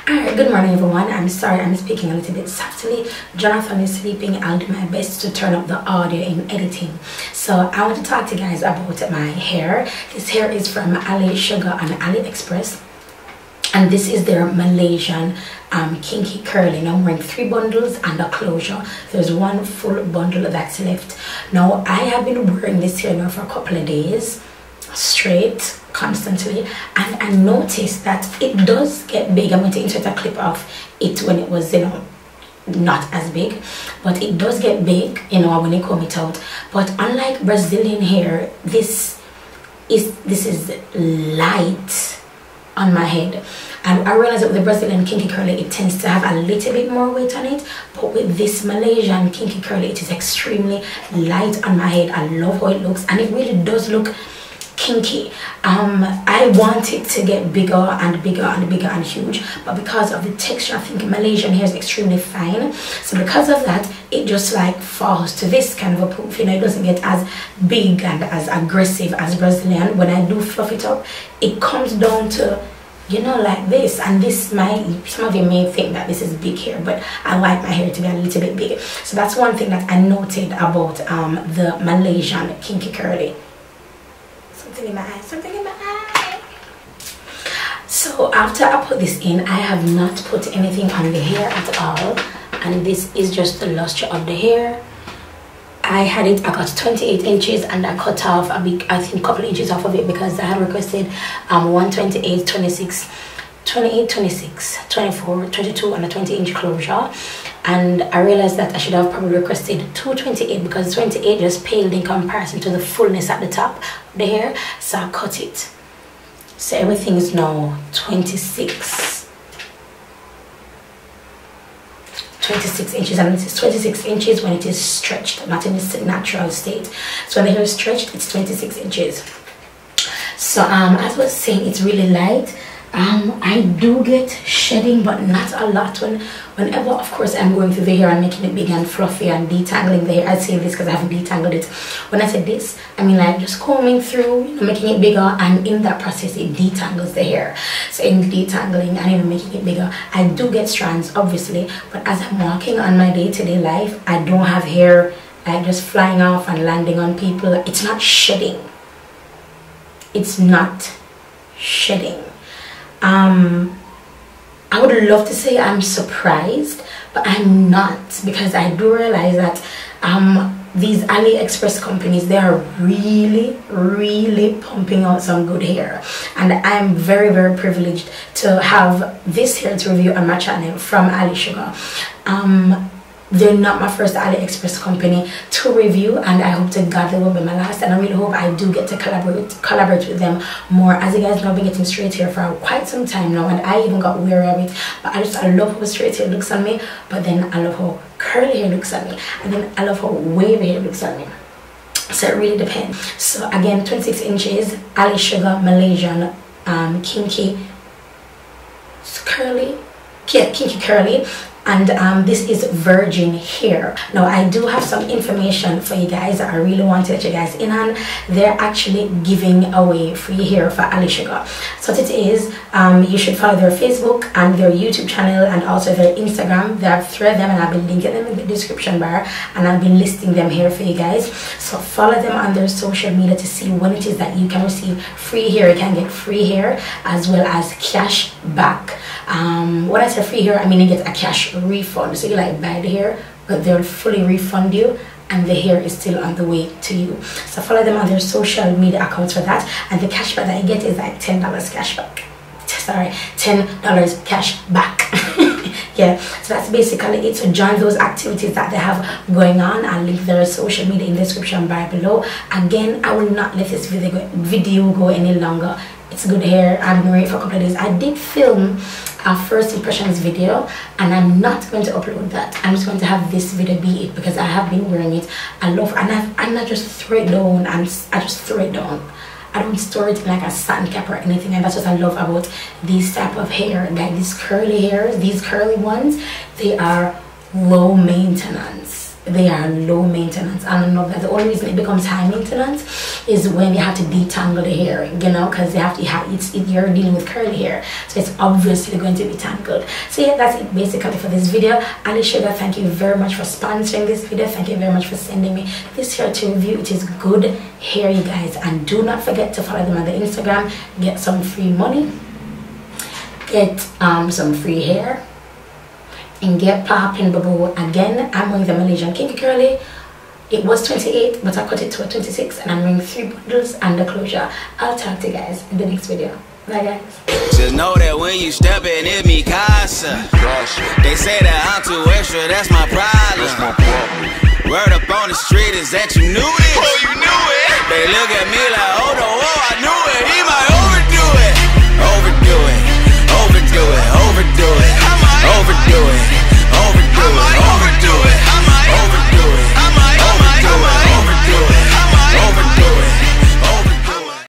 Alright, good morning everyone. I'm sorry I'm speaking a little bit softly. Jonathan is sleeping. I'll do my best to turn up the audio in editing. So I want to talk to you guys about my hair. This hair is from Ali Sugar on AliExpress. And this is their Malaysian kinky curly. Now I'm wearing 3 bundles and a closure. There's 1 full bundle that's left. Now I have been wearing this hair now for a couple of days straight, constantly, and I noticed that it does get big. I'm going to insert a clip of it when it was, not as big, but it does get big, when you comb it out. But unlike Brazilian hair, this is light on my head. And I realized that with the Brazilian kinky curly, it tends to have a little bit more weight on it, but with this Malaysian kinky curly, it is extremely light on my head. I love how it looks, and it really does look kinky. I want it to get bigger and bigger and bigger and huge, but because of the texture, I think Malaysian hair is extremely fine, so because of that, it just like falls to this kind of a poof. It doesn't get as big and as aggressive as Brazilian. When I do fluff it up, it comes down to like this, and this some of you may think that this is big hair, but I like my hair to be a little bit big. So that's one thing that I noted about the Malaysian kinky curly. Something in my eye. So after I put this in, I have not put anything on the hair at all, and this is just the luster of the hair. I got 28 inches and I cut off I think a couple inches off of it because I had requested 128, 26, 28, 26, 24, 22 and a 20-inch closure, and I realized that I should have probably requested 228 because 28 just paled in comparison to the fullness at the top of the hair, so I cut it. So everything is now 26 inches, and it is 26 inches when it is stretched, not in its natural state. So when the hair is stretched, it's 26 inches. So as I was saying, it's really light. I do get shedding, but not a lot. Whenever, of course, I'm going through the hair and making it big and fluffy and detangling the hair. I say this because I haven't detangled it. When I say this, I mean like just combing through, making it bigger, and in that process, it detangles the hair. So in detangling and making it bigger, I do get strands, obviously. But as I'm walking on my day-to-day life, I don't have hair like just flying off and landing on people. It's not shedding. It's not shedding. I would love to say I'm surprised, but I'm not, because I do realize that these AliExpress companies, they are really pumping out some good hair, and I'm very privileged to have this hair to review on my channel from Ali Sugar. They're not my first AliExpress company to review, and I hope to God they will be my last, and I really hope I do get to collaborate with them more. As you guys know, I've been getting straight hair for quite some time now, and I even got weary of it, but I love how straight hair looks on me, but then I love how curly hair looks on me, and then I love how wavy hair looks on me. So it really depends. So again, 26 inches, Ali Sugar Malaysian kinky curly, yeah, kinky curly. And this is virgin hair. Now I do have some information for you guys that I really want to let you guys in on. They're actually giving away free hair for Ali Sugar. So what it is, you should follow their Facebook and their YouTube channel, and also their Instagram. They have 3 of them, and I'll be linking them in the description bar, and I'll be listing them here for you guys. So follow them on their social media to see when it is that you can receive free hair. You can get free hair as well as cash back. When I say free hair, I mean you get a cash refund. So you like buy the hair, but they'll fully refund you, and the hair is still on the way to you. So follow them on their social media accounts for that, and the cashback that you get is like $10 cashback. Sorry, $10 cash back. Yeah, so that's basically it. So join those activities that they have going on. I'll link their social media in the description bar below. Again, I will not let this video go any longer. It's good hair. I've been wearing it for a couple of days. I did film a first impressions video, and I'm not going to upload that. I'm just going to have this video be it, because I have been wearing it. I love, and I just throw it down, and I just throw it down. I don't store it in like a satin cap or anything, and that's what I love about these type of hair. Like these curly hairs, these curly ones, they are low maintenance. they are low maintenance. And I know that the only reason it becomes high maintenance is when you have to detangle the hair, you know, because you're dealing with curly hair, so it's obviously going to be tangled. So yeah, that's it basically for this video. Ali Sugar, thank you very much for sponsoring this video. Thank you very much for sending me this hair to review. It is good hair, you guys, and do not forget to follow them on the Instagram. Get some free money, get some free hair, and get popping bubble. Again, I'm wearing the Malaysian Kinky Curly. It was 28, but I cut it to a 26, and I'm wearing 3 bundles and the closure. I'll talk to you guys in the next video. Bye guys. Just know that when you step in, it me casa. They say that I'm too extra, that's my problem. Word up on the street is that you knew this. Oh, you knew it. They look at me like, oh no, oh, I knew it.